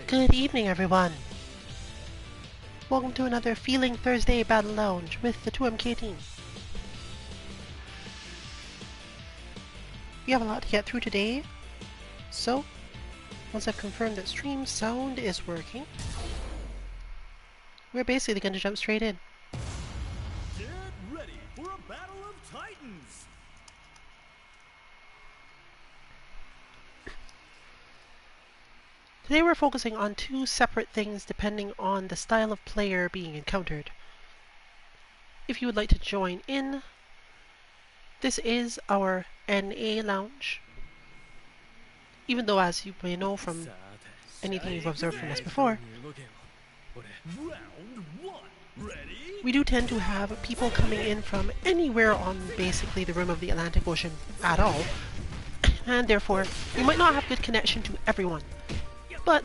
Good evening, everyone. Welcome to another Feeling Thursday Battle Lounge with the 2MK team. We have a lot to get through today, so once I've confirmed that stream sound is working, we're basically going to jump straight in. Get ready for a battle of titans. Today we're focusing on two separate things depending on the style of player being encountered. If you would like to join in, this is our NA lounge. Even though, as you may know from anything you've observed from us before, we do tend to have people coming in from anywhere on basically the rim of the Atlantic Ocean at all, and therefore you might not have good connection to everyone. But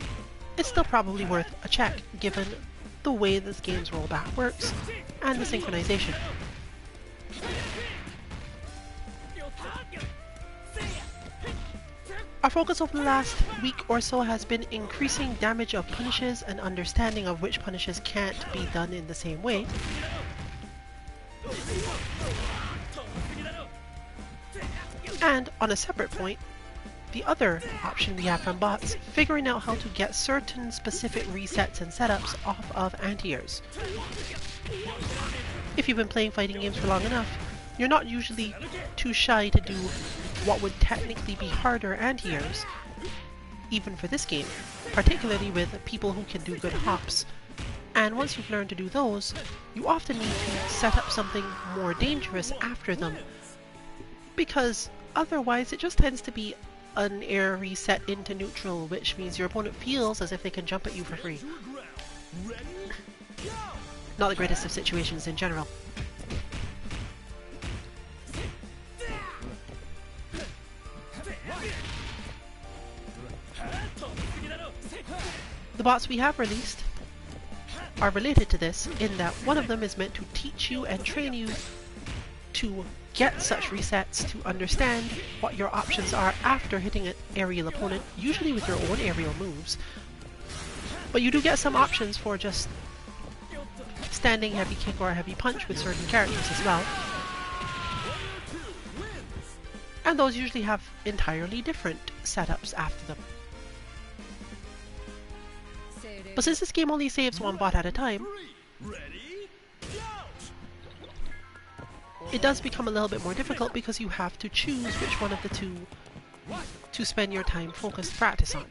it's still probably worth a check, given the way this game's rollback works and the synchronization. Our focus over the last week or so has been increasing damage of punishes and understanding of which punishes can't be done in the same way. And on a separate point, the other option we have from bots, figuring out how to get certain specific resets and setups off of anti-airs. If you've been playing fighting games for long enough, you're not usually too shy to do what would technically be harder anti-airs, even for this game, particularly with people who can do good hops. And once you've learned to do those, you often need to set up something more dangerous after them, because otherwise it just tends to be an air reset into neutral, which means your opponent feels as if they can jump at you for free. Not the greatest of situations in general. The bots we have released are related to this in that one of them is meant to teach you and train you to get such resets, to understand what your options are after hitting an aerial opponent, usually with your own aerial moves. But you do get some options for just standing heavy kick or a heavy punch with certain characters as well. And those usually have entirely different setups after them. But since this game only saves one bot at a time, it does become a little bit more difficult because you have to choose which one of the two to spend your time focused practice on.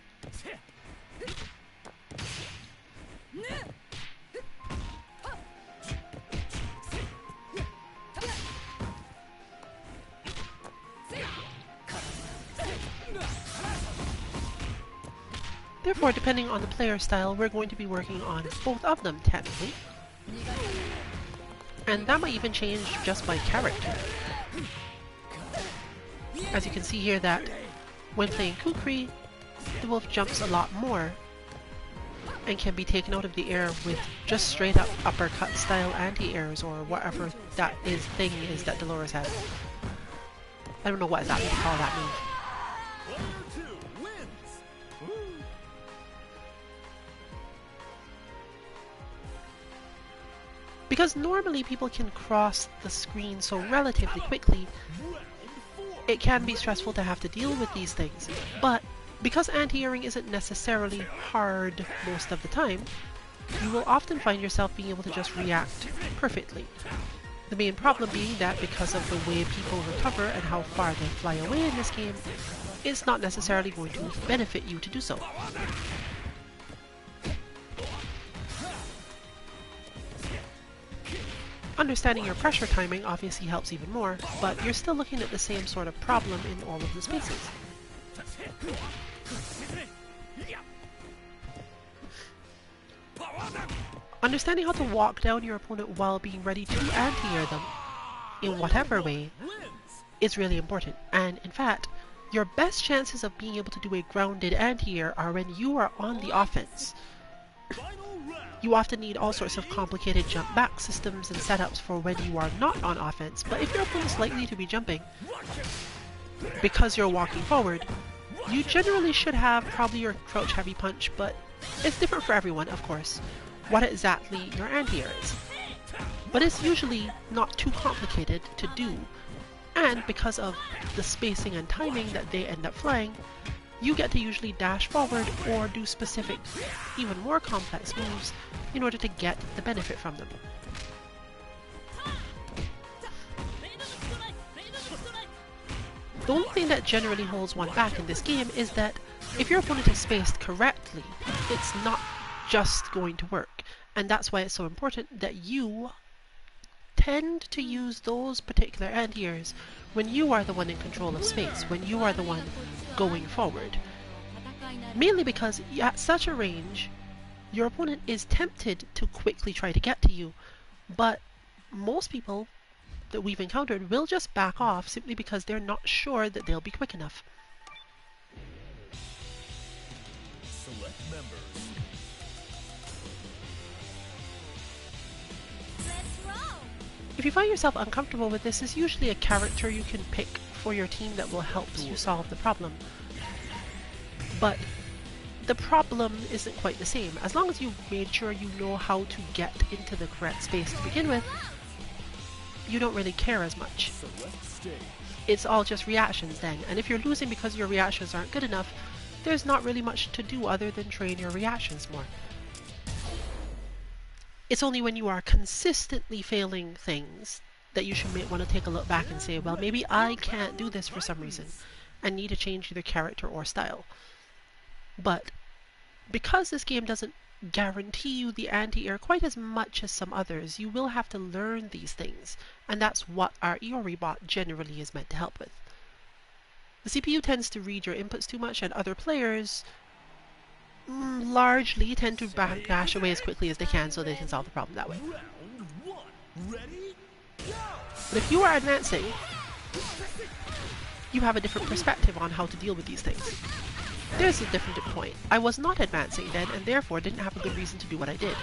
Therefore, depending on the player style, we're going to be working on both of them technically. And that might even change just by character. As you can see here that when playing Kukri, the wolf jumps a lot more and can be taken out of the air with just straight up uppercut style anti-airs or whatever that thing is that Dolores has. I don't know what exactly to call that move. Because normally people can cross the screen so relatively quickly, it can be stressful to have to deal with these things. But because anti-airing isn't necessarily hard most of the time, you will often find yourself being able to just react perfectly. The main problem being that because of the way people recover and how far they fly away in this game, it's not necessarily going to benefit you to do so. Understanding your pressure timing obviously helps even more, but you're still looking at the same sort of problem in all of the spaces. Understanding how to walk down your opponent while being ready to anti-air them, in whatever way, is really important. And in fact, your best chances of being able to do a grounded anti-air are when you are on the offense. You often need all sorts of complicated jump back systems and setups for when you are not on offense, but if your opponent's likely to be jumping, because you're walking forward, You generally should have probably your crouch heavy punch, but it's different for everyone, of course, what exactly your anti-air is. But it's usually not too complicated to do, and because of the spacing and timing that they end up flying, you get to usually dash forward or do specific, even more complex moves in order to get the benefit from them. The only thing that generally holds one back in this game is that if your opponent is spaced correctly, it's not just going to work, and that's why it's so important that you tend to use those particular anti-airs when you are the one in control of space, when you are the one going forward. Mainly because at such a range, your opponent is tempted to quickly try to get to you, but most people that we've encountered will just back off simply because they're not sure that they'll be quick enough. Select members. If you find yourself uncomfortable with this, there's usually a character you can pick for your team that will help you solve the problem. But the problem isn't quite the same. As long as you've made sure you know how to get into the correct space to begin with, you don't really care as much. It's all just reactions then, and if you're losing because your reactions aren't good enough, there's not really much to do other than train your reactions more. It's only when you are consistently failing things that you should want to take a look back and say, well, maybe I can't do this for some reason and need to change either character or style. But because this game doesn't guarantee you the anti-air quite as much as some others, you will have to learn these things, and that's what our Iori bot generally is meant to help with. The CPU tends to read your inputs too much, and other players largely tend to dash away as quickly as they can so they can solve the problem that way. But if you are advancing, you have a different perspective on how to deal with these things. There's a different point. I was not advancing then, and therefore didn't have a good reason to do what I did.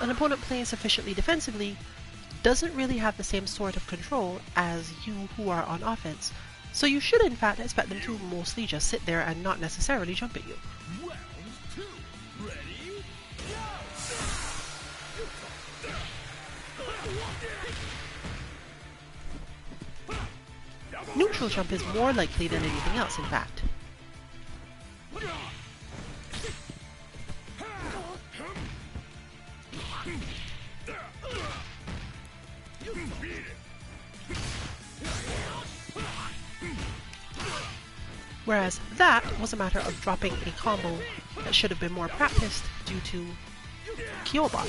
An opponent playing sufficiently defensively doesn't really have the same sort of control as you who are on offense, so you should in fact expect them to mostly just sit there and not necessarily jump at you. Round 2. Ready? Go! Neutral jump is more likely than anything else, in fact. Whereas that was a matter of dropping a combo that should have been more practiced due to Kyobot.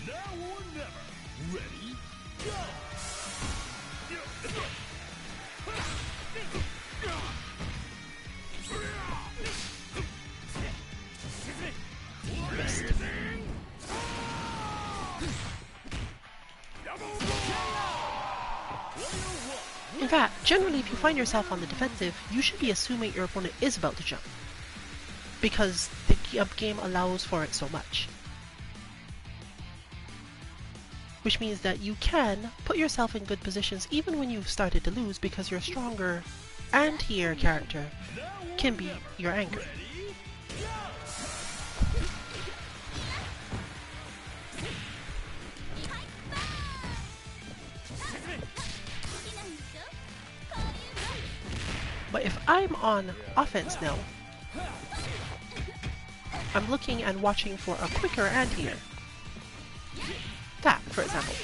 Now or never. Ready? Go! Missed. In fact, generally if you find yourself on the defensive, you should be assuming your opponent is about to jump, because the game allows for it so much. Which means that you can put yourself in good positions even when you've started to lose, because your stronger anti-air character can be your anchor. But if I'm on offense now, I'm looking and watching for a quicker anti-air. That, for example.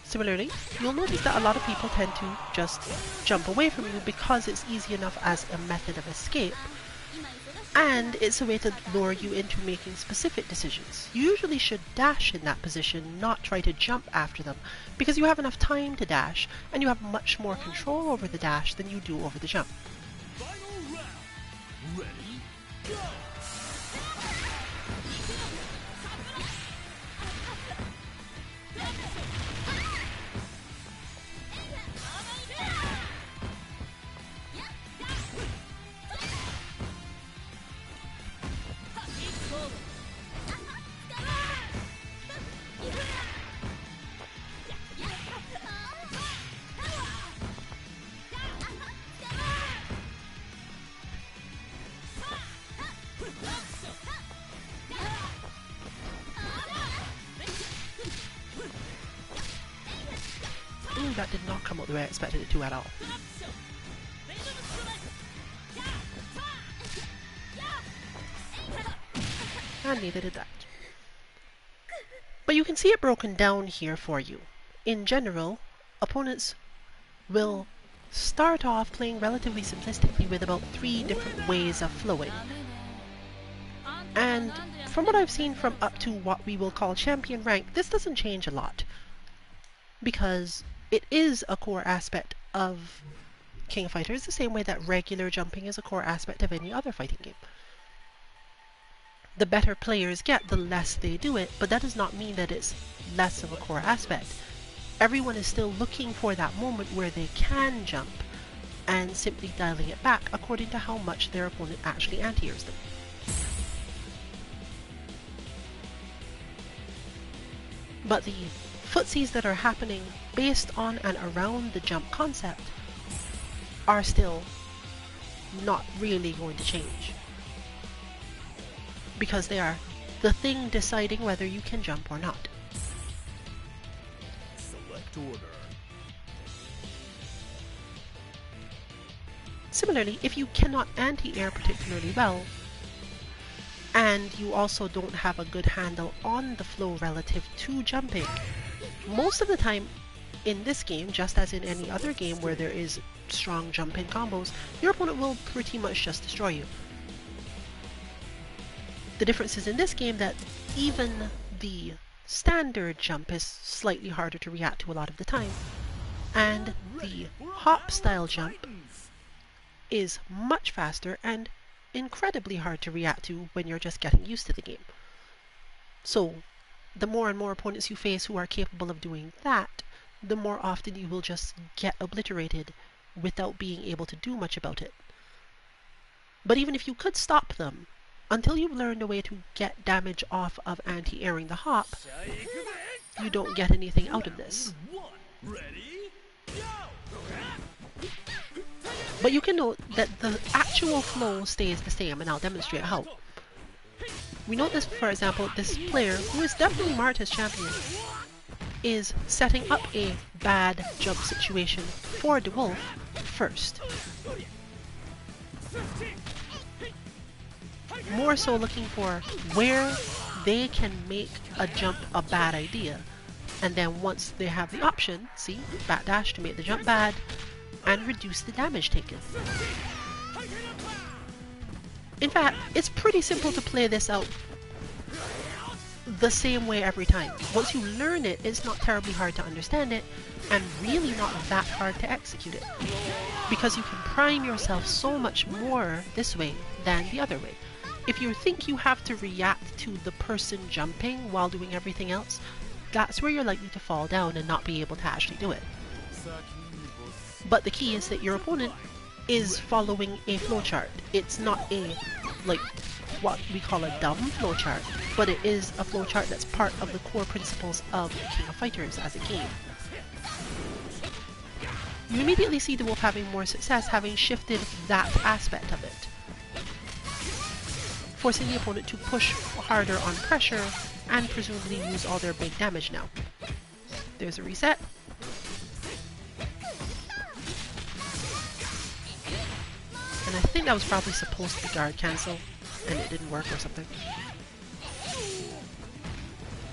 Similarly, you'll notice that a lot of people tend to just jump away from you because it's easy enough as a method of escape, and it's a way to lure you into making specific decisions. You usually should dash in that position, not try to jump after them, because you have enough time to dash, and you have much more control over the dash than you do over the jump. Final round. Ready, go! Ooh, that did not come out the way I expected it to at all. And neither did that. But you can see it broken down here for you. In general, opponents will start off playing relatively simplistically with about 3 different ways of flowing. And from what I've seen from up to what we will call champion rank, this doesn't change a lot, because it is a core aspect of King of Fighters, the same way that regular jumping is a core aspect of any other fighting game. The better players get, the less they do it, but that does not mean that it's less of a core aspect. Everyone is still looking for that moment where they can jump, and simply dialing it back according to how much their opponent actually anti-airs them. But the footsies that are happening based on and around the jump concept are still not really going to change, because they are the thing deciding whether you can jump or not. Select order. Similarly, if you cannot anti-air particularly well, and you also don't have a good handle on the flow relative to jumping, most of the time in this game, just as in any other game where there is strong jump-in combos, your opponent will pretty much just destroy you. The difference is in this game that even the standard jump is slightly harder to react to a lot of the time, and the hop style jump is much faster and incredibly hard to react to when you're just getting used to the game. So the more and more opponents you face who are capable of doing that, the more often you will just get obliterated without being able to do much about it. But even if you could stop them, until you've learned a way to get damage off of anti-airing the hop, you don't get anything out of this. Ready, go! But you can note that the actual flow stays the same, and I'll demonstrate how. We note this, for example, this player, who is definitely marked as champion, is setting up a bad jump situation for the wolf first. More so looking for where they can make a jump a bad idea, and then once they have the option, see, backdash to make the jump bad and reduce the damage taken. In fact, it's pretty simple to play this out the same way every time. Once you learn it, it's not terribly hard to understand it, and really not that hard to execute it, because you can prime yourself so much more this way than the other way. If you think you have to react to the person jumping while doing everything else, that's where you're likely to fall down and not be able to actually do it. But the key is that your opponent is following a flowchart. It's not a, like, what we call a dumb flowchart, but it is a flowchart that's part of the core principles of King of Fighters as a game. You immediately see the wolf having more success having shifted that aspect of it. forcing the opponent to push harder on pressure and presumably lose all their big damage now. There's a reset. And I think that was probably supposed to be guard cancel, and it didn't work or something.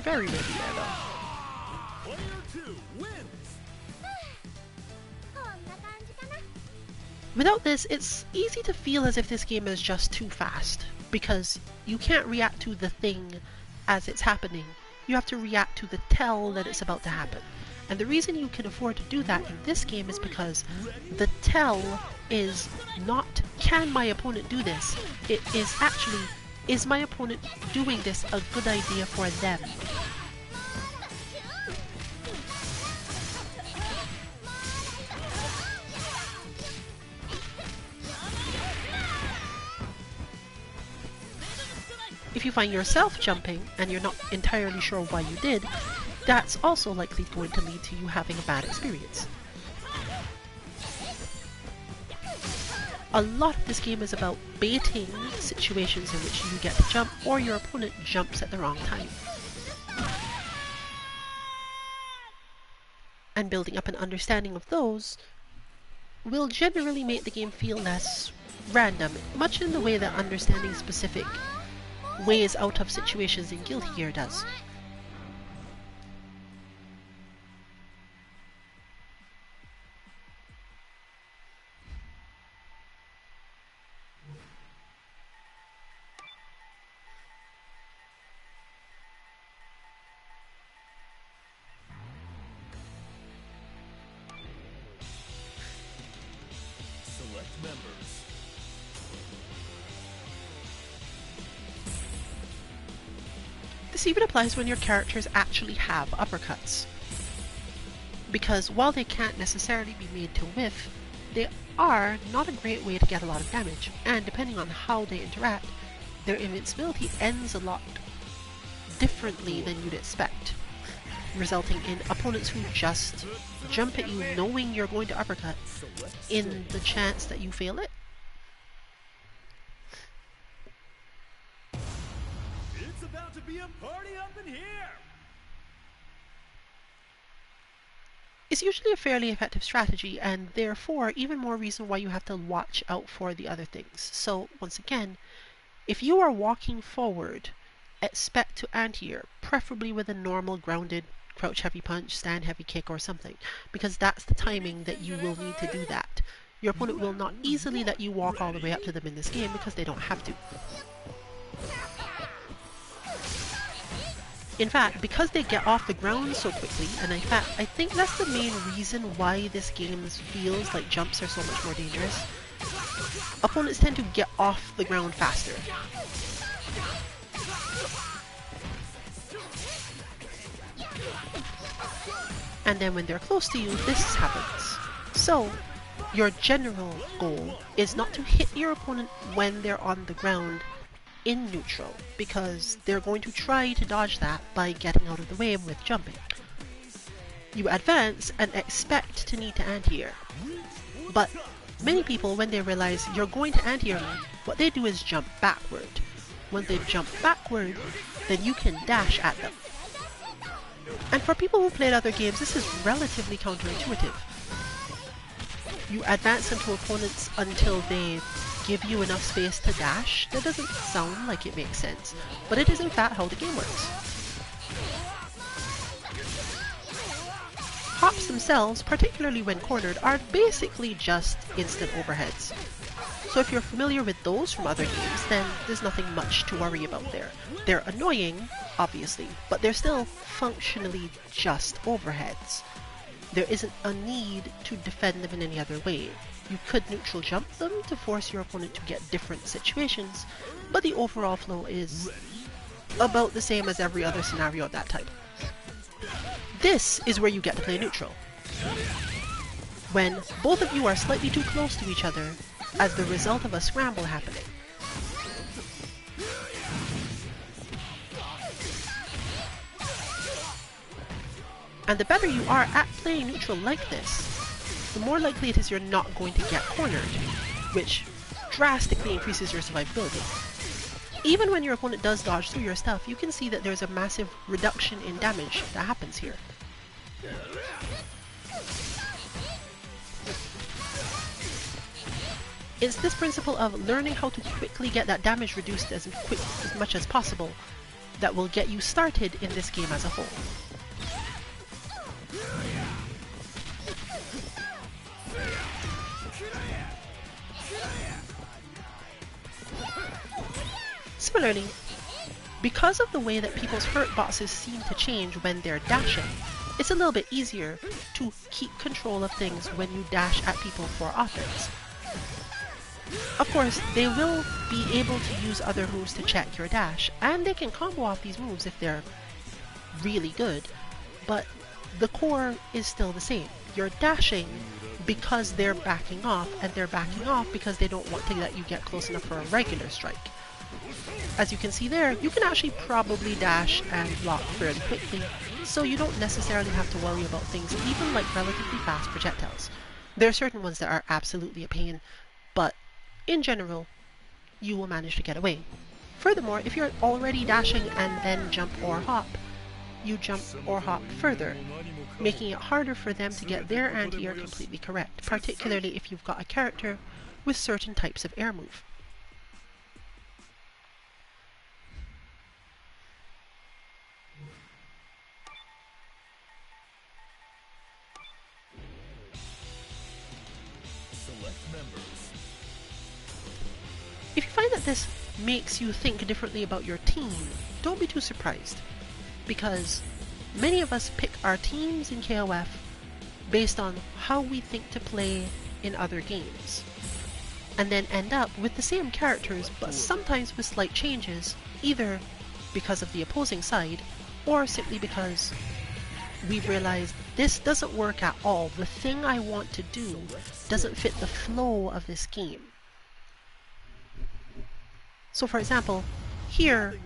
Very risky there though. Player 2 wins. Without this, it's easy to feel as if this game is just too fast, because you can't react to the thing as it's happening. You have to react to the tell that it's about to happen. And the reason you can afford to do that in this game is because the tell is not, can my opponent do this? It is actually, is my opponent doing this a good idea for them? If you find yourself jumping and you're not entirely sure why you did, that's also likely going to lead to you having a bad experience. A lot of this game is about baiting situations in which you get to jump or your opponent jumps at the wrong time. And building up an understanding of those will generally make the game feel less random, much in the way that understanding specific ways out of situations in Guilty Gear does. Select members. This even applies when your characters actually have uppercuts. Because while they can't necessarily be made to whiff, they are not a great way to get a lot of damage, and depending on how they interact, their invincibility ends a lot differently than you'd expect, resulting in opponents who just jump at you knowing you're going to uppercut in the chance that you fail it. It's about to be a party up in here. It's usually a fairly effective strategy, and therefore even more reason why you have to watch out for the other things. So once again, if you are walking forward, expect to anti-air, preferably with a normal grounded crouch heavy punch, stand heavy kick or something, because that's the timing that you will need to do that. Your opponent will not easily let you walk all the way up to them in this game because they don't have to. In fact, because they get off the ground so quickly, and in fact, I think that's the main reason why this game feels like jumps are so much more dangerous. Opponents tend to get off the ground faster. And then when they're close to you, this happens. So, your general goal is not to hit your opponent when they're on the ground in neutral, because they're going to try to dodge that by getting out of the way with jumping. You advance and expect to need to anti-air. But many people, when they realize you're going to anti-air me, what they do is jump backward. When they jump backward, then you can dash at them. And for people who played other games, this is relatively counterintuitive. You advance into opponents until they give you enough space to dash. That doesn't sound like it makes sense, but it is in fact how the game works. Hops themselves, particularly when cornered, are basically just instant overheads. So if you're familiar with those from other games, then there's nothing much to worry about there. They're annoying, obviously, but they're still functionally just overheads. There isn't a need to defend them in any other way. You could neutral jump them to force your opponent to get different situations, but the overall flow is about the same as every other scenario of that type. This is where you get to play neutral. When both of you are slightly too close to each other as the result of a scramble happening. And the better you are at playing neutral like this, the more likely it is you're not going to get cornered, which drastically increases your survivability. even when your opponent does dodge through your stuff, you can see that there's a massive reduction in damage that happens here. It's this principle of learning how to quickly get that damage reduced as much as possible that will get you started in this game as a whole. Similarly, because of the way that people's hurt boxes seem to change when they're dashing, it's a little bit easier to keep control of things when you dash at people for offense. Of course, they will be able to use other moves to check your dash, and they can combo off these moves if they're really good, but the core is still the same. You're dashing because they're backing off, and they're backing off because they don't want to let you get close enough for a regular strike. As you can see there, you can actually probably dash and block fairly quickly, so you don't necessarily have to worry about things even like relatively fast projectiles. There are certain ones that are absolutely a pain, but in general, you will manage to get away. Furthermore, if you're already dashing and then jump or hop, you jump or hop further, making it harder for them to get their anti-air completely correct, particularly if you've got a character with certain types of air move. If you find that this makes you think differently about your team, don't be too surprised, because many of us pick our teams in KoF based on how we think to play in other games, and then end up with the same characters but sometimes with slight changes, either because of the opposing side or simply because we've realized this doesn't work at all. The thing I want to do doesn't fit the flow of this game. So for example, here,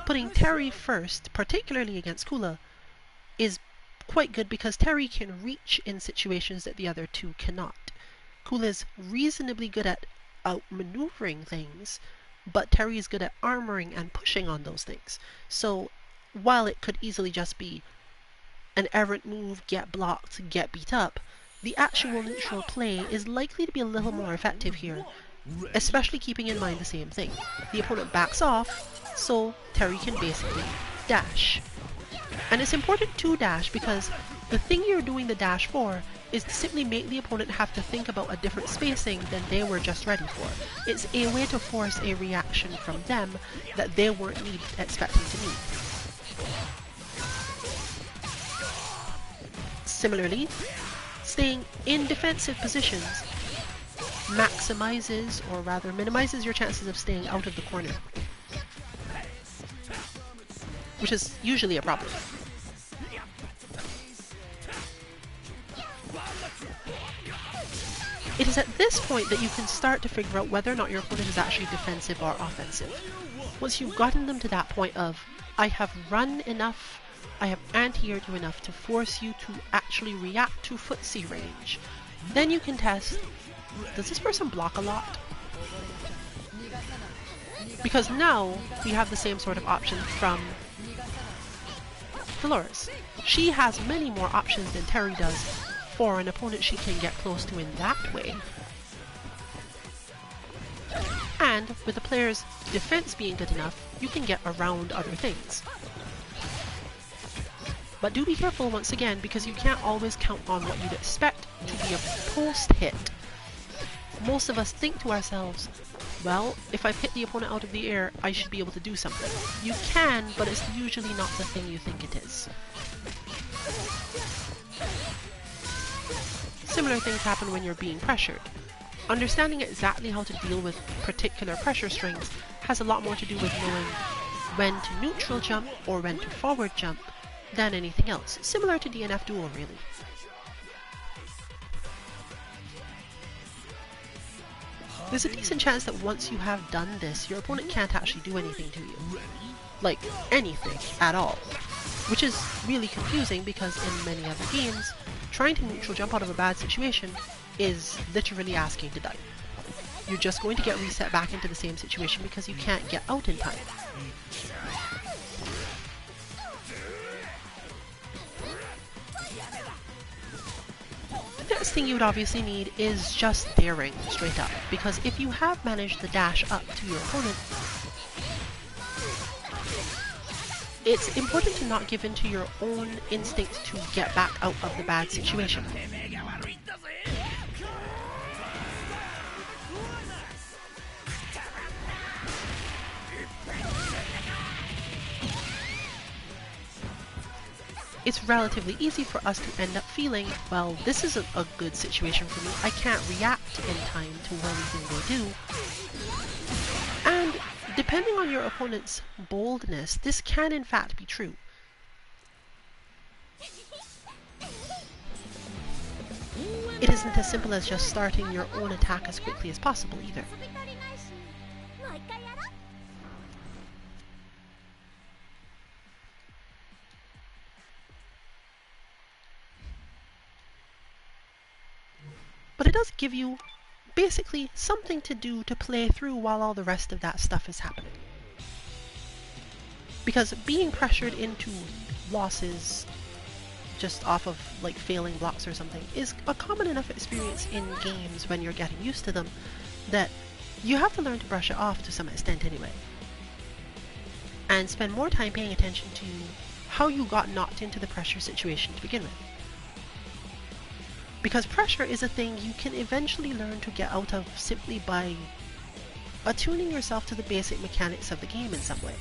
putting Terry first, particularly against Kula, is quite good because Terry can reach in situations that the other two cannot. Kula is reasonably good at outmaneuvering things, but Terry is good at armoring and pushing on those things. So while it could easily just be an errant move, get blocked, get beat up, the actual neutral play is likely to be a little more effective here, especially keeping in mind the same thing. The opponent backs off, so Terry can basically dash. And it's important to dash because the thing you're doing the dash for is to simply make the opponent have to think about a different spacing than they were just ready for. It's a way to force a reaction from them that they weren't expecting to need. Similarly, staying in defensive positions maximizes, or rather minimizes, your chances of staying out of the corner, which is usually a problem. It is at this point that you can start to figure out whether or not your opponent is actually defensive or offensive. Once you've gotten them to that point of, I have run enough, I have anti-aired you enough to force you to actually react to footsie range, then you can test, does this person block a lot? Because now we have the same sort of option from Dolores. She has many more options than Terry does for an opponent she can get close to in that way. And with the player's defense being good enough, you can get around other things. But do be careful once again, because you can't always count on what you'd expect to be a post hit. Most of us think to ourselves, well, if I've hit the opponent out of the air, I should be able to do something. You can, but it's usually not the thing you think it is. Similar things happen when you're being pressured. Understanding exactly how to deal with particular pressure strings has a lot more to do with knowing when to neutral jump or when to forward jump than anything else. Similar to DNF Duel, really. There's a decent chance that once you have done this, your opponent can't actually do anything to you. Like, anything at all. Which is really confusing because in many other games, trying to neutral jump out of a bad situation is literally asking to die. you're just going to get reset back into the same situation because you can't get out in time. The next thing you would obviously need is just daring straight up, because if you have managed the dash up to your opponent, it's important to not give in to your own instinct to get back out of the bad situation. It's relatively easy for us to end up feeling, well, this isn't a good situation for me, I can't react in time to anything they do. And depending on your opponent's boldness, this can in fact be true. It isn't as simple as just starting your own attack as quickly as possible either. But it does give you basically something to do to play through while all the rest of that stuff is happening. Because being pressured into losses just off of like failing blocks or something is a common enough experience in games when you're getting used to them that you have to learn to brush it off to some extent anyway. And spend more time paying attention to how you got knocked into the pressure situation to begin with. Because pressure is a thing you can eventually learn to get out of simply by attuning yourself to the basic mechanics of the game in some way.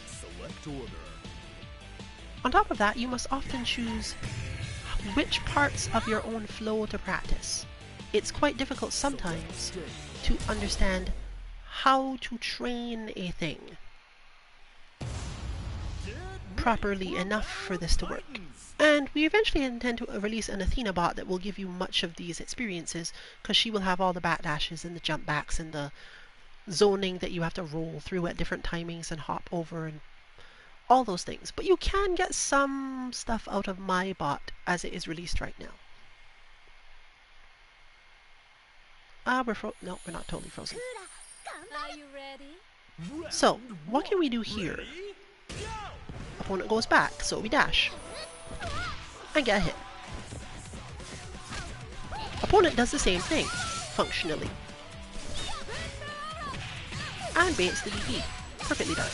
Select order. On top of that, you must often choose which parts of your own flow to practice. It's quite difficult sometimes to understand how to train a thing properly enough for this to work. And we eventually intend to release an Athena bot that will give you much of these experiences, because she will have all the backdashes and the jump backs and the zoning that you have to roll through at different timings and hop over and all those things. But you can get some stuff out of my bot as it is released right now. No, we're not totally frozen. Are you ready? So, what can we do here? Opponent goes back, so we dash. And get a hit. Opponent does the same thing, functionally. And baits the DP. Perfectly done.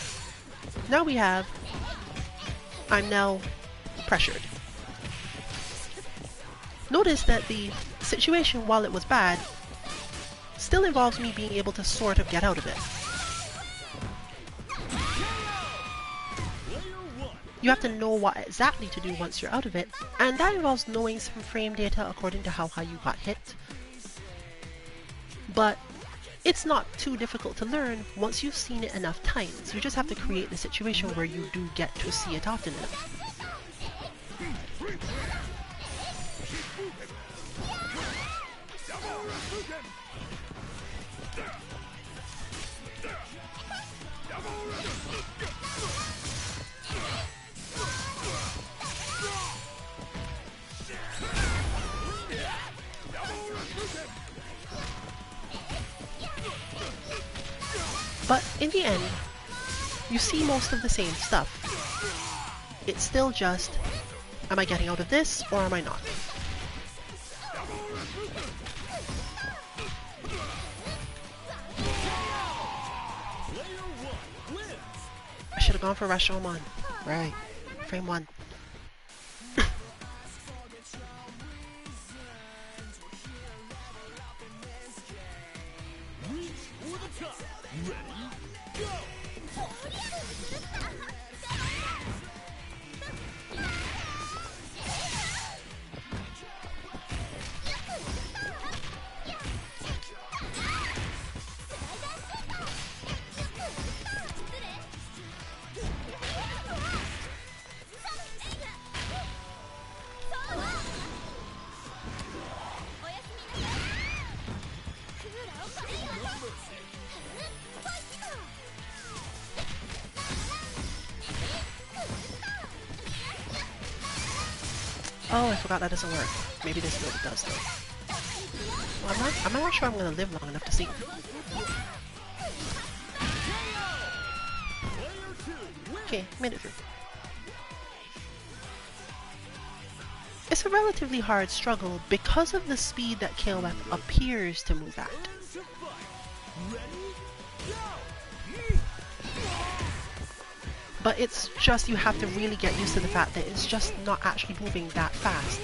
Now we have... I'm now pressured. Notice that the situation, while it was bad, still involves me being able to sort of get out of it. You have to know what exactly to do once you're out of it, and that involves knowing some frame data according to how high you got hit. But it's not too difficult to learn once you've seen it enough times. You just have to create the situation where you do get to see it often enough. But in the end, you see most of the same stuff. It's still just, am I getting out of this or am I not? I should have gone for Rashomon. Right. Frame 1. Oh, I forgot that doesn't work. Maybe this build does though. Well, I'm not sure I'm gonna live long enough to see. Okay, made it through. It's a relatively hard struggle because of the speed that KoF appears to move at. But it's just, you have to really get used to the fact that it's just not actually moving that fast.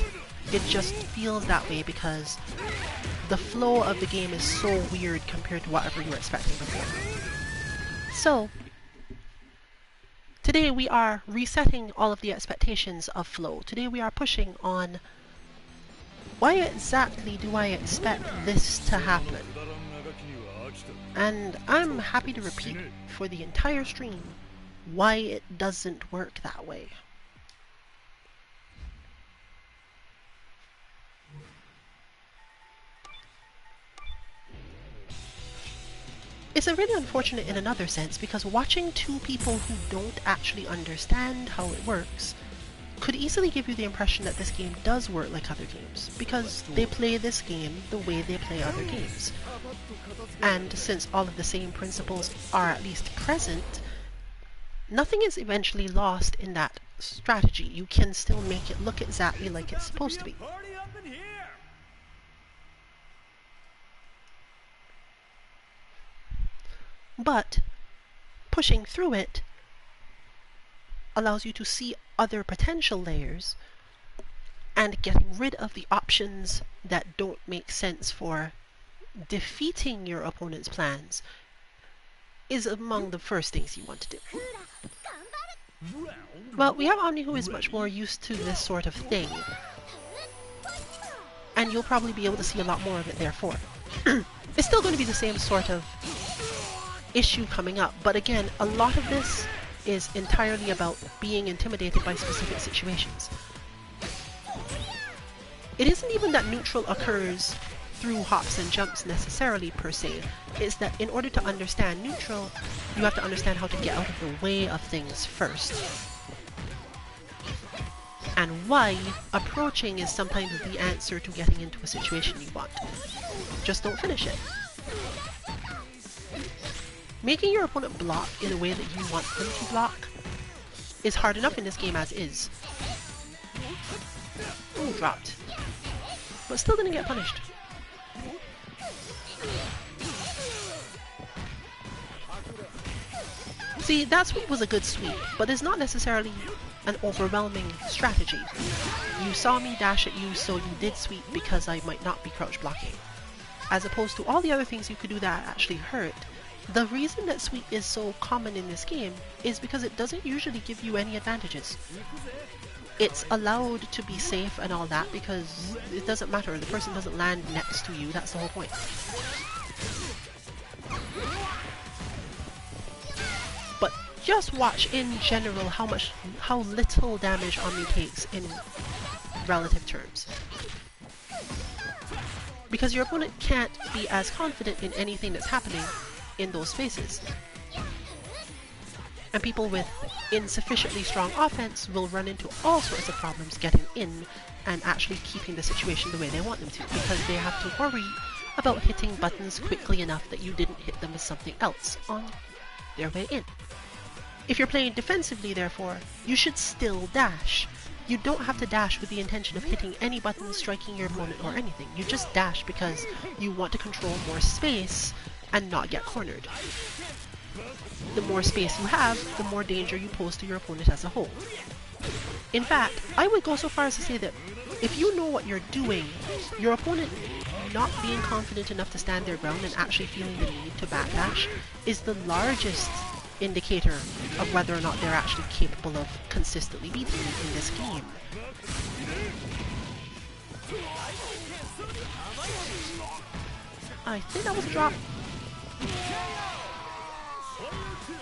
It just feels that way because the flow of the game is so weird compared to whatever you were expecting before. So, today we are resetting all of the expectations of flow. Today we are pushing on why exactly do I expect this to happen? And I'm happy to repeat for the entire stream why it doesn't work that way. It's really unfortunate in another sense because watching two people who don't actually understand how it works could easily give you the impression that this game does work like other games because they play this game the way they play other games. And since all of the same principles are at least present, nothing is eventually lost in that strategy. You can still make it look exactly like it's supposed to be. But pushing through it allows you to see other potential layers, and getting rid of the options that don't make sense for defeating your opponent's plans is among the first things you want to do. Well, we have Omni who is much more used to this sort of thing, and you'll probably be able to see a lot more of it therefore. It's still going to be the same sort of issue coming up, but again, a lot of this is entirely about being intimidated by specific situations. It isn't even that neutral occurs through hops and jumps necessarily per se. It's that in order to understand neutral, you have to understand how to get out of the way of things first. And why approaching is sometimes the answer to getting into a situation you want. Just don't finish it. Making your opponent block in a way that you want them to block is hard enough in this game as is. Ooh, dropped. But still didn't get punished. See, that sweep was a good sweep, but it's not necessarily an overwhelming strategy. You saw me dash at you, so you did sweep because I might not be crouch blocking. As opposed to all the other things you could do that actually hurt. The reason that sweep is so common in this game is because it doesn't usually give you any advantages. It's allowed to be safe and all that because it doesn't matter, the person doesn't land next to you, that's the whole point. But just watch in general how little damage Omni takes in relative terms. Because your opponent can't be as confident in anything that's happening in those spaces. And people with insufficiently strong offense will run into all sorts of problems getting in and actually keeping the situation the way they want them to, because they have to worry about hitting buttons quickly enough that you didn't hit them with something else on their way in. If you're playing defensively, therefore, you should still dash. You don't have to dash with the intention of hitting any button, striking your opponent, or anything. You just dash because you want to control more space and not get cornered. The more space you have, the more danger you pose to your opponent as a whole. In fact, I would go so far as to say that if you know what you're doing, your opponent not being confident enough to stand their ground and actually feeling the need to backdash is the largest indicator of whether or not they're actually capable of consistently beating you in this game. I think that was a drop.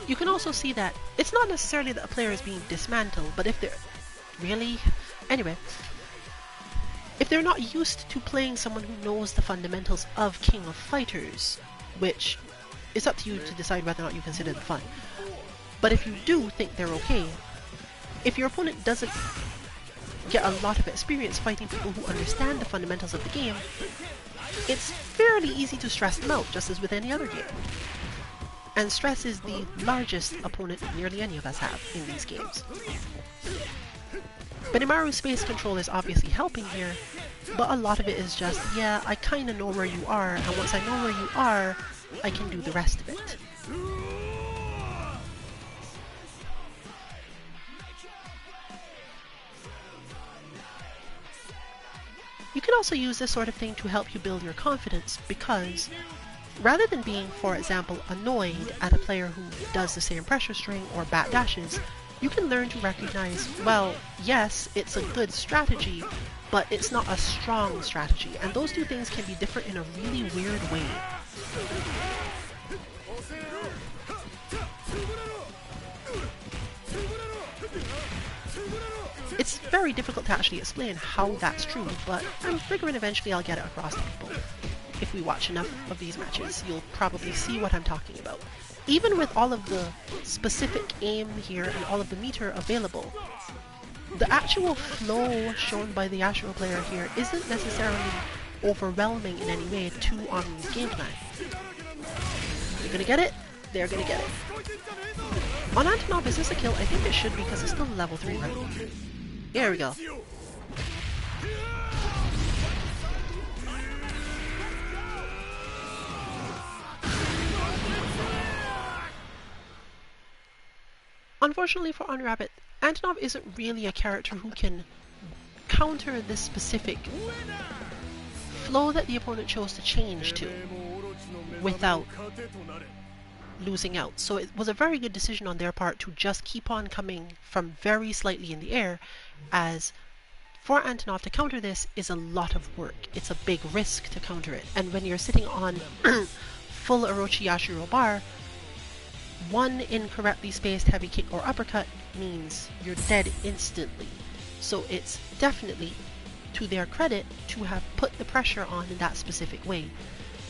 You can also see that it's not necessarily that a player is being dismantled, but if they're... Really? Anyway. If they're not used to playing someone who knows the fundamentals of King of Fighters, which is up to you to decide whether or not you consider them fun. But if you do think they're okay, if your opponent doesn't get a lot of experience fighting people who understand the fundamentals of the game, it's fairly easy to stress them out, just as with any other game. And stress is the largest opponent nearly any of us have in these games. Benimaru's space control is obviously helping here, but a lot of it is just, yeah, I kinda know where you are, and once I know where you are, I can do the rest of it. You can also use this sort of thing to help you build your confidence, because rather than being, for example, annoyed at a player who does the same pressure string or bat dashes, you can learn to recognize, well, yes, it's a good strategy, but it's not a strong strategy, and those two things can be different in a really weird way. It's very difficult to actually explain how that's true, but I'm figuring eventually I'll get it across to people. If we watch enough of these matches, you'll probably see what I'm talking about. Even with all of the specific aim here and all of the meter available, the actual flow shown by the Ashura player here isn't necessarily overwhelming in any way to Omni's game plan. You're gonna get it? They're gonna get it. On Antonov, is this a kill? I think it should, because it's still level 3, right? Here we go. Unfortunately for Omnirabbit, Antonov isn't really a character who can counter this specific flow that the opponent chose to change to without losing out. So it was a very good decision on their part to just keep on coming from very slightly in the air, as for Antonov to counter this is a lot of work. It's a big risk to counter it. And when you're sitting on full Orochi Yashiro bar, one incorrectly spaced heavy kick or uppercut means you're dead instantly. So it's definitely to their credit to have put the pressure on in that specific way.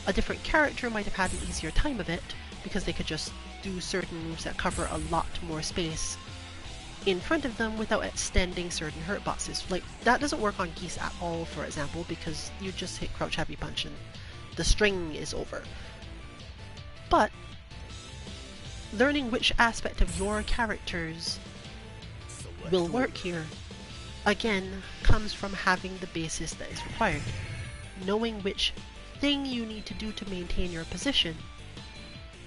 A different character might have had an easier time of it, because they could just do certain moves that cover a lot more space in front of them without extending certain hurt boxes. Like, that doesn't work on Geese at all, for example, because you just hit crouch heavy punch and the string is over. But learning which aspect of your characters will work here, again, comes from having the basis that is required. Knowing which thing you need to do to maintain your position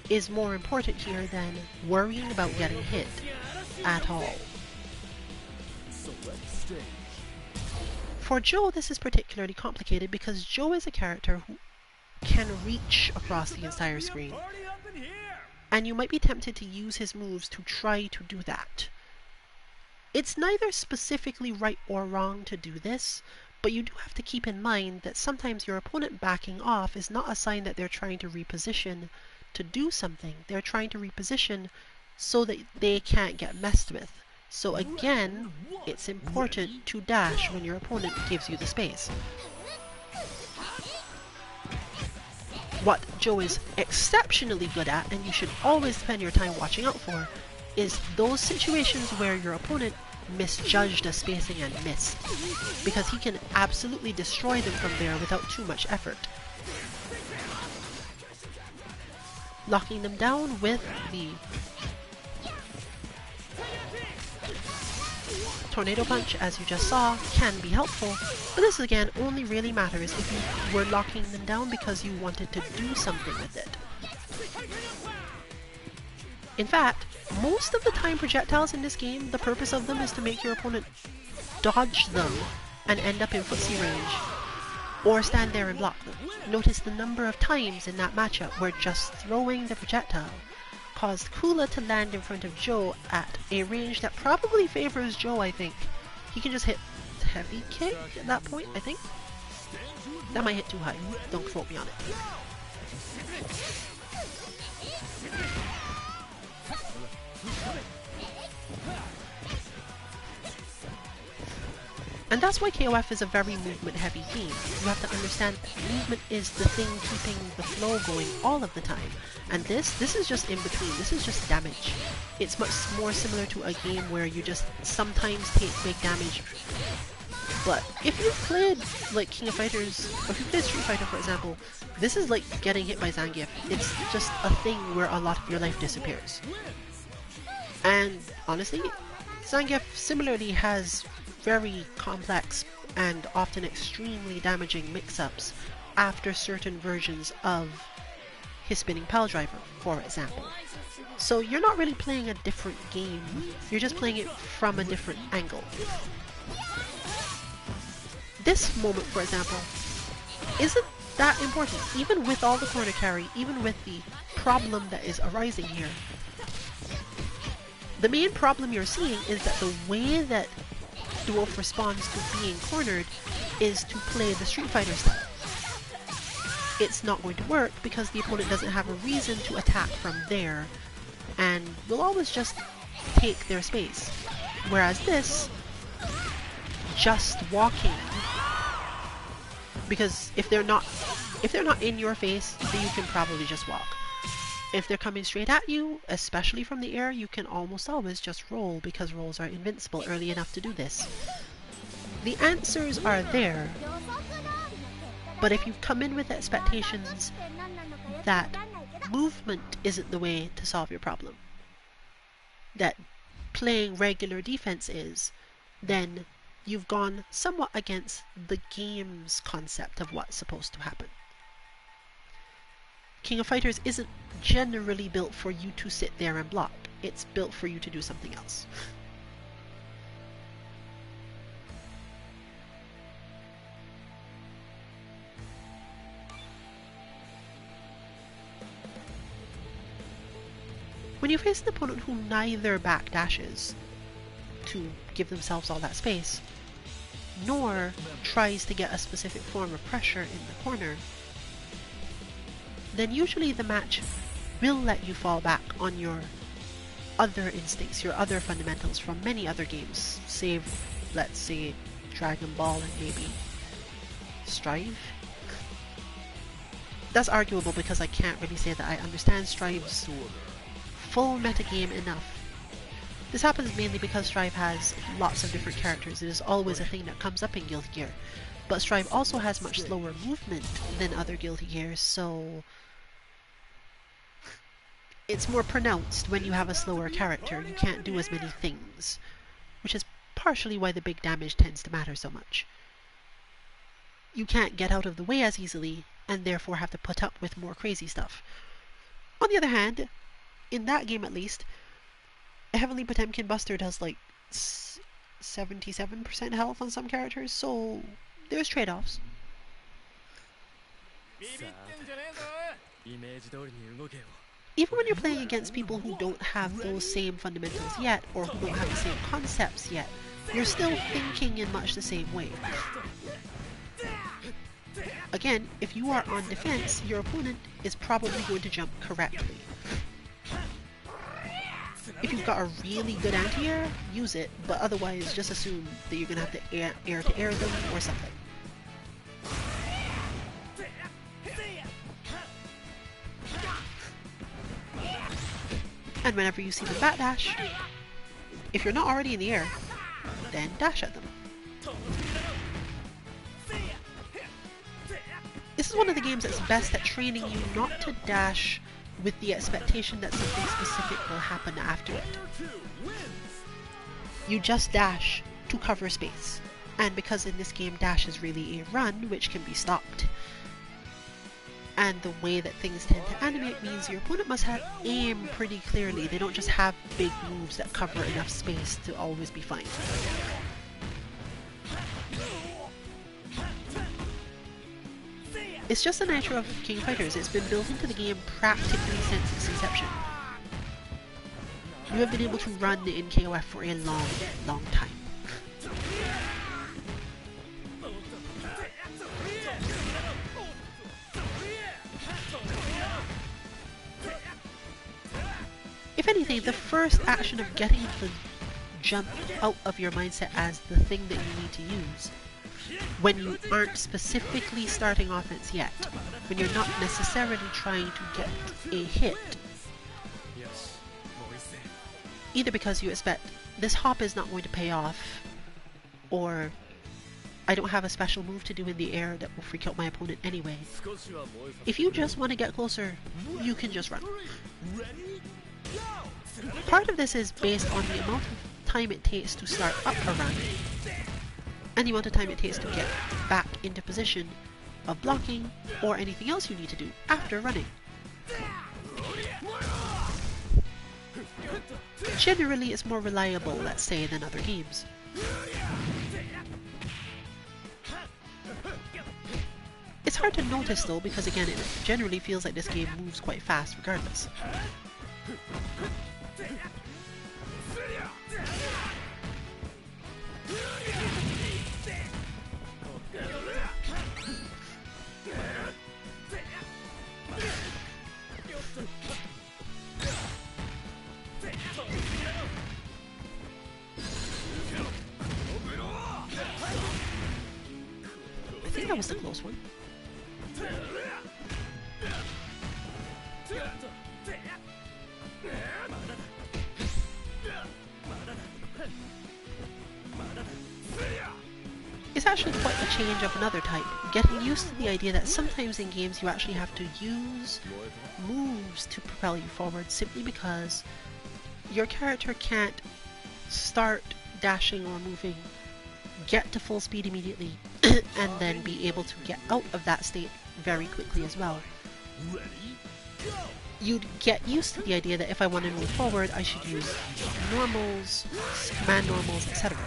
is more important here than worrying about getting hit at all. For Joe, this is particularly complicated because Joe is a character who can reach across the entire screen, and you might be tempted to use his moves to try to do that. It's neither specifically right or wrong to do this, but you do have to keep in mind that sometimes your opponent backing off is not a sign that they're trying to reposition to do something. They're trying to reposition so that they can't get messed with. So again, it's important to dash when your opponent gives you the space. What Joe is exceptionally good at, and you should always spend your time watching out for, is those situations where your opponent misjudged a spacing and missed, because he can absolutely destroy them from there without too much effort. Locking them down with the tornado punch, as you just saw, can be helpful, but this again only really matters if you were locking them down because you wanted to do something with it. In fact, most of the time projectiles in this game, the purpose of them is to make your opponent dodge them and end up in footsie range, or stand there and block them. Notice the number of times in that matchup where just throwing the projectile caused Kula to land in front of Joe at a range that probably favors Joe, I think. He can just hit heavy kick at that point, I think. That might hit too high. Don't quote me on it. And that's why KOF is a very movement-heavy game. You have to understand that movement is the thing keeping the flow going all of the time. And this is just in between. This is just damage. It's much more similar to a game where you just sometimes take big damage But if you've played like King of Fighters, or if you've played Street Fighter for example, this is like getting hit by Zangief. It's just a thing where a lot of your life disappears. And honestly, Zangief similarly has very complex and often extremely damaging mix-ups after certain versions of his spinning pile driver, for example. So you're not really playing a different game, you're just playing it from a different angle. This moment, for example, isn't that important. Even with all the corner carry, even with the problem that is arising here, the main problem you're seeing is that the way that Dwarf responds to being cornered is to play the Street Fighter style. It's not going to work because the opponent doesn't have a reason to attack from there and will always just take their space. Whereas this, just walking, because if they're not in your face, then you can probably just walk. If they're coming straight at you, especially from the air, you can almost always just roll because rolls are invincible early enough to do this. The answers are there, but if you come in with expectations that movement isn't the way to solve your problem, that playing regular defense is, then you've gone somewhat against the game's concept of what's supposed to happen. King of Fighters isn't generally built for you to sit there and block. It's built for you to do something else. When you face an opponent who neither backdashes to give themselves all that space, nor tries to get a specific form of pressure in the corner, then usually the match will let you fall back on your other instincts, your other fundamentals from many other games, save, let's say, Dragon Ball and maybe Strive. That's arguable because I can't really say that I understand Strive's full metagame enough. This happens mainly because Strive has lots of different characters. It is always a thing that comes up in Guilty Gear. But Strive also has much slower movement than other Guilty Gears, so it's more pronounced when you have a slower character. You can't do as many things, which is partially why the big damage tends to matter so much. You can't get out of the way as easily, and therefore have to put up with more crazy stuff. On the other hand, in that game at least, a Heavenly Potemkin Buster does like 77% health on some characters, so there's trade-offs. Even when you're playing against people who don't have those same fundamentals yet, or who don't have the same concepts yet, you're still thinking in much the same way. Again, if you are on defense, your opponent is probably going to jump correctly. If you've got a really good anti-air, use it, but otherwise just assume that you're going to have to air-to-air them or something. And whenever you see them backdash, if you're not already in the air, then dash at them. This is one of the games that's best at training you not to dash with the expectation that something specific will happen after it. You just dash to cover space, and because in this game dash is really a run, which can be stopped, and the way that things tend to animate means your opponent must have aim pretty clearly. They don't just have big moves that cover enough space to always be fine. It's just the nature of King of Fighters. It's been built into the game practically since its inception. You have been able to run in KOF for a long, long time. If anything, the first action of getting the jump out of your mindset as the thing that you need to use, when you aren't specifically starting offense yet, when you're not necessarily trying to get a hit, either because you expect this hop is not going to pay off, or I don't have a special move to do in the air that will freak out my opponent anyway. If you just want to get closer, you can just run. Part of this is based on the amount of time it takes to start up a run, and the amount of time it takes to get back into position of blocking or anything else you need to do after running. Generally, it's more reliable, let's say, than other games. It's hard to notice though, because again, it generally feels like this game moves quite fast regardless. I think that was the close one. It's actually quite a change of another type, getting used to the idea that sometimes in games you actually have to use moves to propel you forward simply because your character can't start dashing or moving, get to full speed immediately, and then be able to get out of that state very quickly as well. You'd get used to the idea that if I want to move forward, I should use normals, command normals, etc.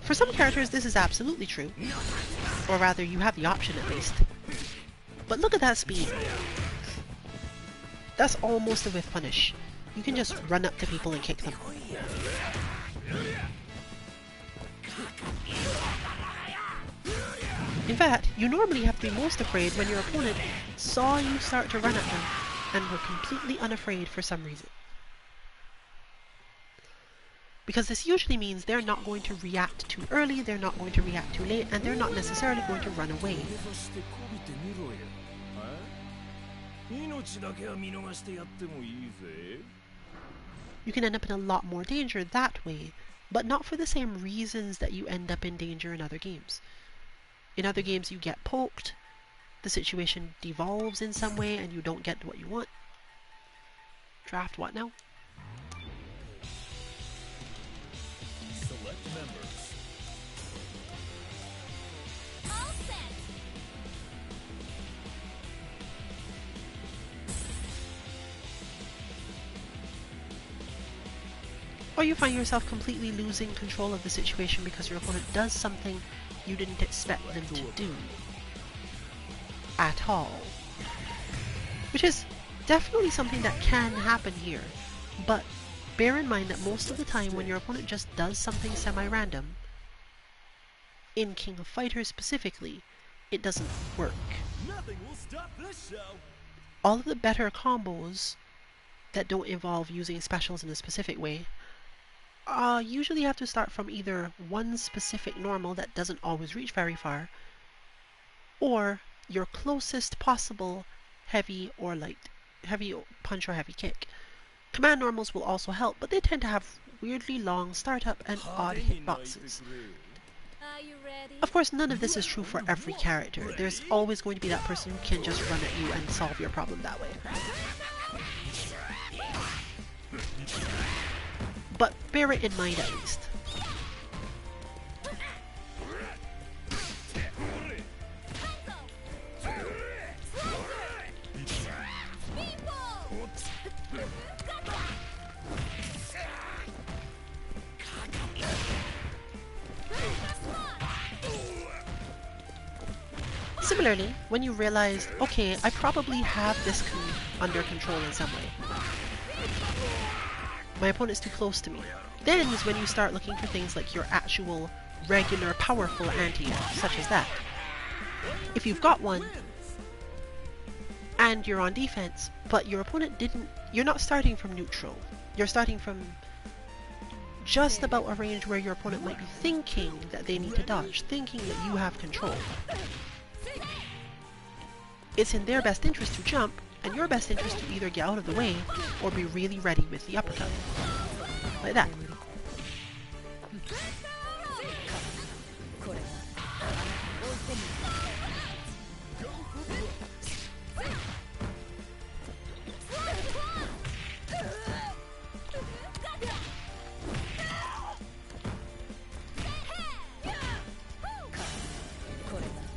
For some characters, this is absolutely true. Or rather, you have the option at least. But look at that speed. That's almost a whiff punish. You can just run up to people and kick them. In fact, you normally have to be most afraid when your opponent saw you start to run at them and were completely unafraid for some reason. Because this usually means they're not going to react too early, they're not going to react too late, and they're not necessarily going to run away. You can end up in a lot more danger that way, but not for the same reasons that you end up in danger in other games. In other games you get poked, the situation devolves in some way, and you don't get what you want. Draft what now? Select members. All set. Or you find yourself completely losing control of the situation because your opponent does something you didn't expect them to do at all. Which is definitely something that can happen here, but bear in mind that most of the time when your opponent just does something semi-random, in King of Fighters specifically, it doesn't work. Nothing will stop this show. All of the better combos that don't involve using specials in a specific way usually have to start from either one specific normal that doesn't always reach very far, or your closest possible heavy or light, heavy punch or heavy kick. Command normals will also help, but they tend to have weirdly long startup and odd hitboxes. Are you ready? Of course, none of this is true for every character. There's always going to be that person who can just run at you and solve your problem that way. But bear it in mind at least. Similarly, when you realize, okay, I probably have this under control in some way. My opponent's too close to me. Then is when you start looking for things like your actual, regular, powerful anti-air, such as that. If you've got one, and you're on defense, but your opponent didn't, you're not starting from neutral. You're starting from just about a range where your opponent might be thinking that they need to dodge, thinking that you have control. It's in their best interest to jump, and your best interest to either get out of the way or be really ready with the uppercut. Like that.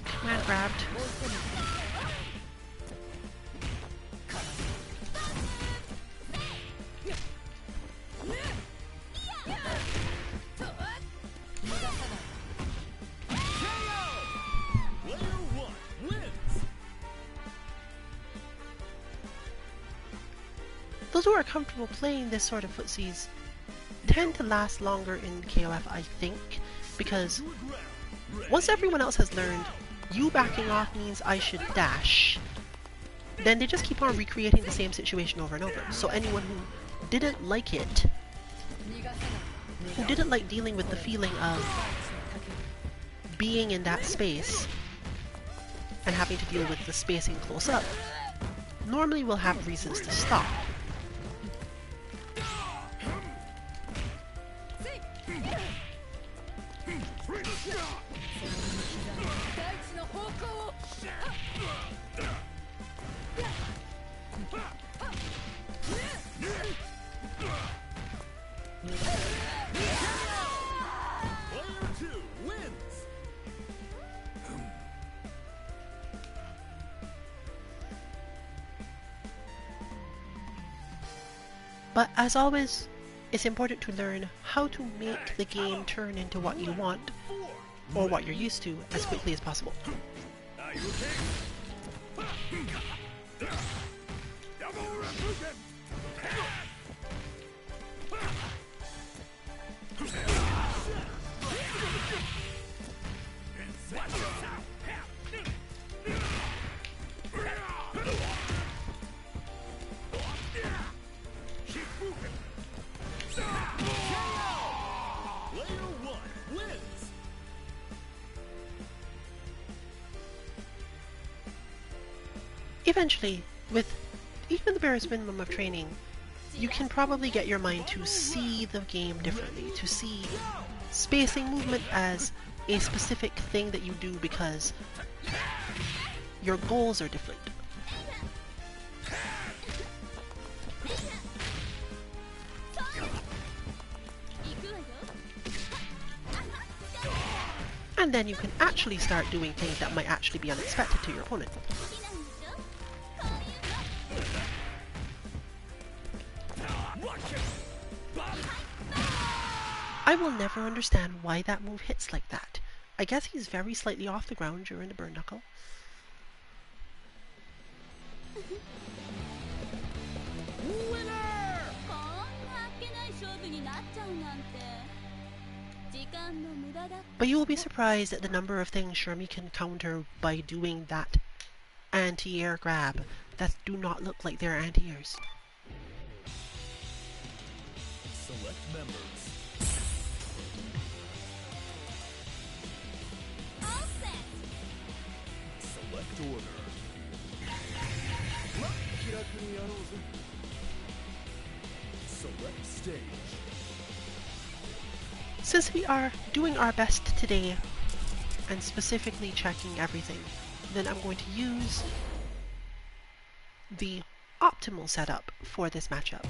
Command grabbed. Those who are comfortable playing this sort of footsies tend to last longer in KOF, I think, because once everyone else has learned you backing off means I should dash, then they just keep on recreating the same situation over and over. So anyone who didn't like it, who didn't like dealing with the feeling of being in that space and having to deal with the spacing close up, normally will have reasons to stop. But as always, it's important to learn how to make the game turn into what you want, or what you're used to, as quickly as possible. Eventually, with even the barest minimum of training, you can probably get your mind to see the game differently, to see spacing movement as a specific thing that you do because your goals are different. And then you can actually start doing things that might actually be unexpected to your opponent. I will never understand why that move hits like that. I guess he's very slightly off the ground during the burn knuckle. But you will be surprised at the number of things Shermie can counter by doing that anti-air grab that do not look like they're anti-airs. Select members. Select order. Select stage. Since we are doing our best today, and specifically checking everything, then I'm going to use the optimal setup for this matchup.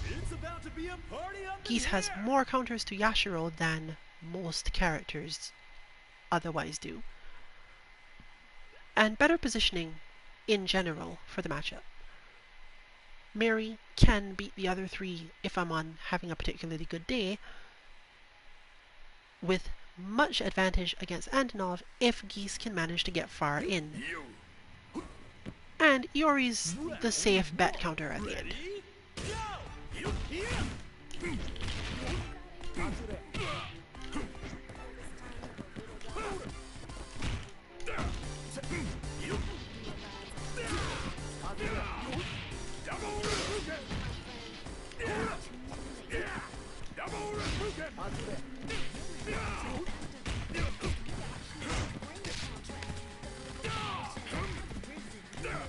It's about to be a party on the Geese has more counters to Yashiro than most characters otherwise do, and better positioning in general for the matchup. Mary can beat the other three if I'm on having a particularly good day, with much advantage against Antonov if Geese can manage to get far in. And Iori's the safe bet counter at the end.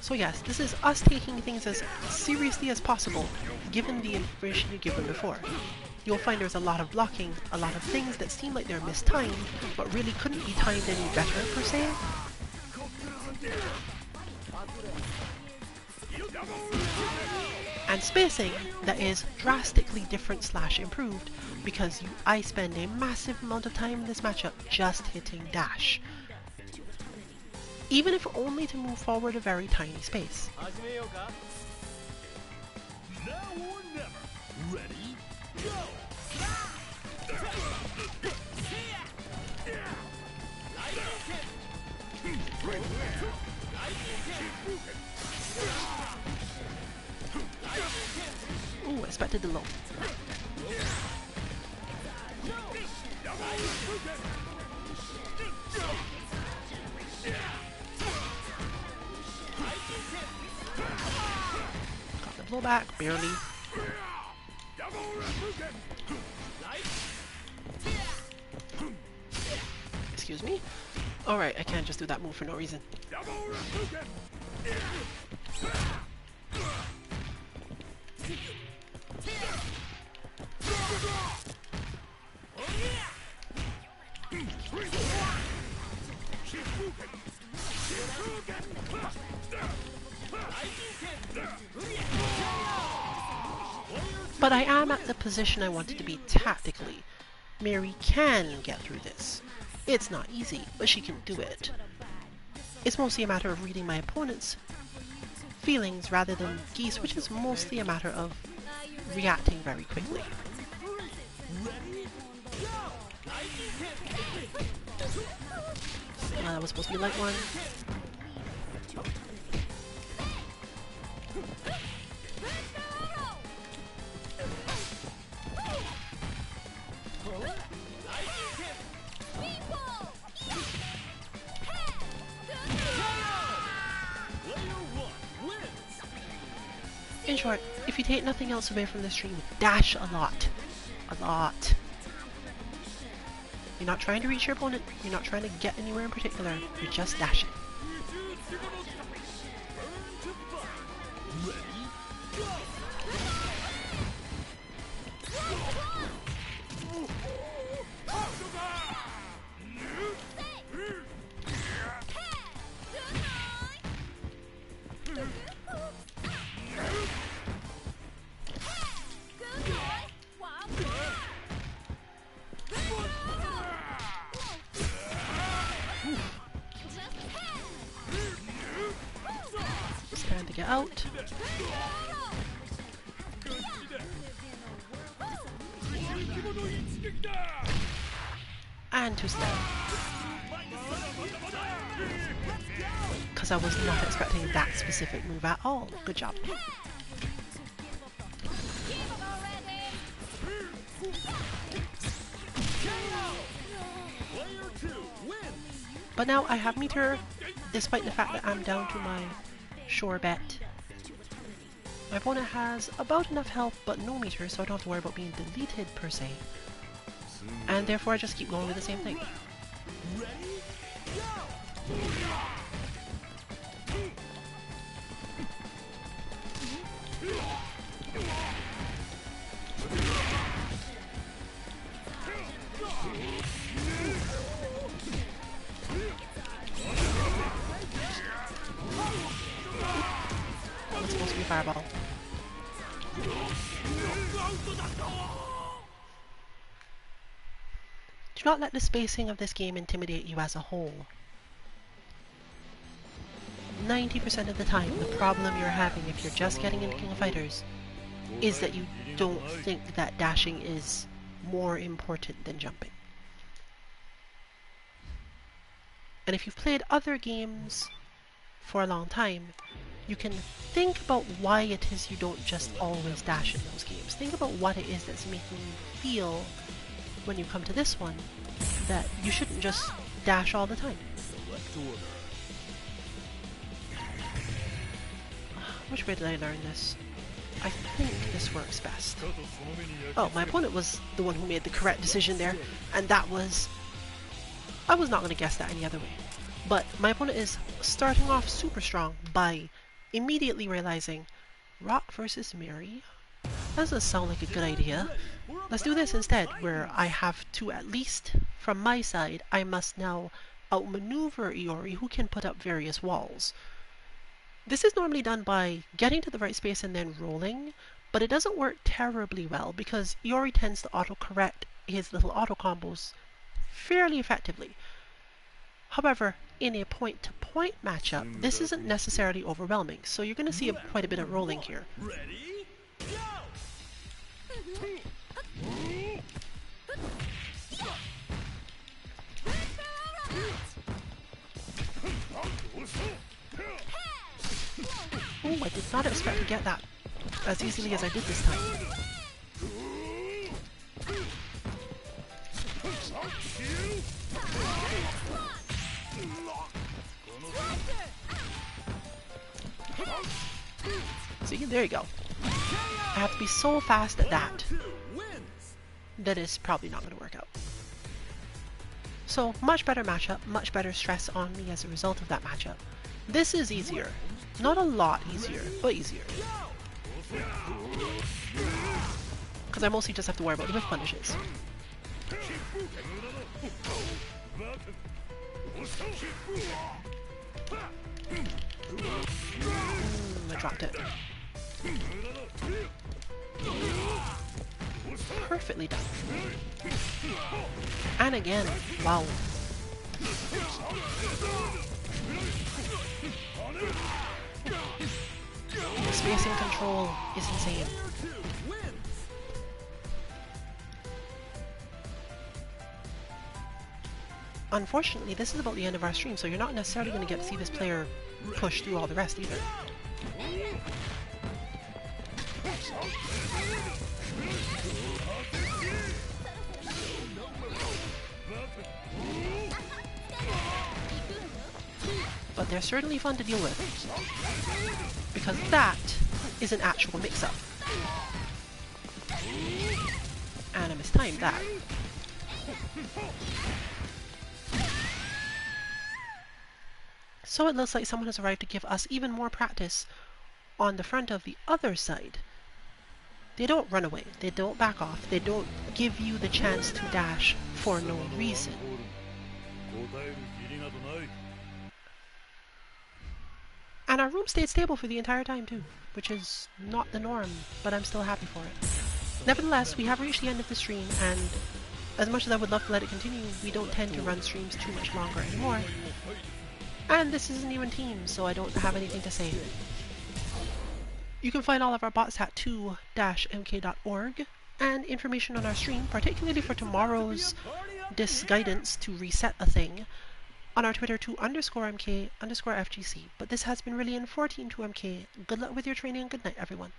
So yes, this is us taking things as seriously as possible, given the information you given before. You'll find there's a lot of blocking, a lot of things that seem like they're mistimed, but really couldn't be timed any better per se. And spacing that is drastically different / improved, because I spend a massive amount of time in this matchup just hitting dash. Even if only to move forward a very tiny space. Now or never. Ready? Go! Ooh, expected the low. Got the blowback, barely. Excuse me? Alright, I can't just do that move for no reason. But I am at the position I wanted to be tactically. Mary can get through this. It's not easy, but she can do it. It's mostly a matter of reading my opponent's feelings rather than Geese, which is mostly a matter of reacting very quickly. That was supposed to be light one. In short, if you take nothing else away from this stream, dash a lot. A lot. You're not trying to reach your opponent, you're not trying to get anywhere in particular, you're just dashing. Trying to get out. And 2-step. Because I was not expecting that specific move at all. Good job. But now I have meter, despite the fact that I'm down to my sure bet. My opponent has about enough health but no meter, so I don't have to worry about being deleted per se. And therefore I just keep going with the same thing. It's supposed to be fireball. Do not let the spacing of this game intimidate you as a whole. 90% of the time, the problem you're having if you're just getting into King of Fighters is that you don't think that dashing is more important than jumping. And if you've played other games for a long time, you can think about why it is you don't just always dash in those games. Think about what it is that's making you feel, when you come to this one, that you shouldn't just dash all the time. Which way did I learn this? I think this works best. Oh, my opponent was the one who made the correct decision there, and that was... I was not going to guess that any other way. But my opponent is starting off super strong by immediately realizing, Rock versus Mary? That doesn't sound like a good idea. Let's do this instead, where I have to, at least from my side, I must now outmaneuver Iori, who can put up various walls. This is normally done by getting to the right space and then rolling, but it doesn't work terribly well because Iori tends to auto-correct his little auto-combos fairly effectively. However, in a point-to-point matchup, this isn't necessarily overwhelming, so you're going to see quite a bit of rolling here. Ready? Oh, I did not expect to get that as easily as I did this time. See, there you go. I have to be so fast at that that it's probably not going to work out. So, much better matchup, much better stress on me as a result of that matchup. This is easier. Not a lot easier, but easier. Because I mostly just have to worry about the whiff punishes. I dropped it. Perfectly done. And again, wow. The spacing control is insane. Unfortunately, this is about the end of our stream, so you're not necessarily going to get to see this player push through all the rest either. But they're certainly fun to deal with, because that is an actual mix-up. And I mistimed that. So it looks like someone has arrived to give us even more practice on the front of the other side. They don't run away, they don't back off, they don't give you the chance to dash for no reason. And our room stayed stable for the entire time too, which is not the norm, but I'm still happy for it. Nevertheless, we have reached the end of the stream, and as much as I would love to let it continue, we don't tend to run streams too much longer anymore. And this isn't even Teams, so I don't have anything to say. You can find all of our bots at 2-mk.org, and information on our stream, particularly for tomorrow's guidance to reset a thing, on our Twitter 2_mk_FGC. But this has been Rillian for Team 2MK. Good luck with your training and good night, everyone.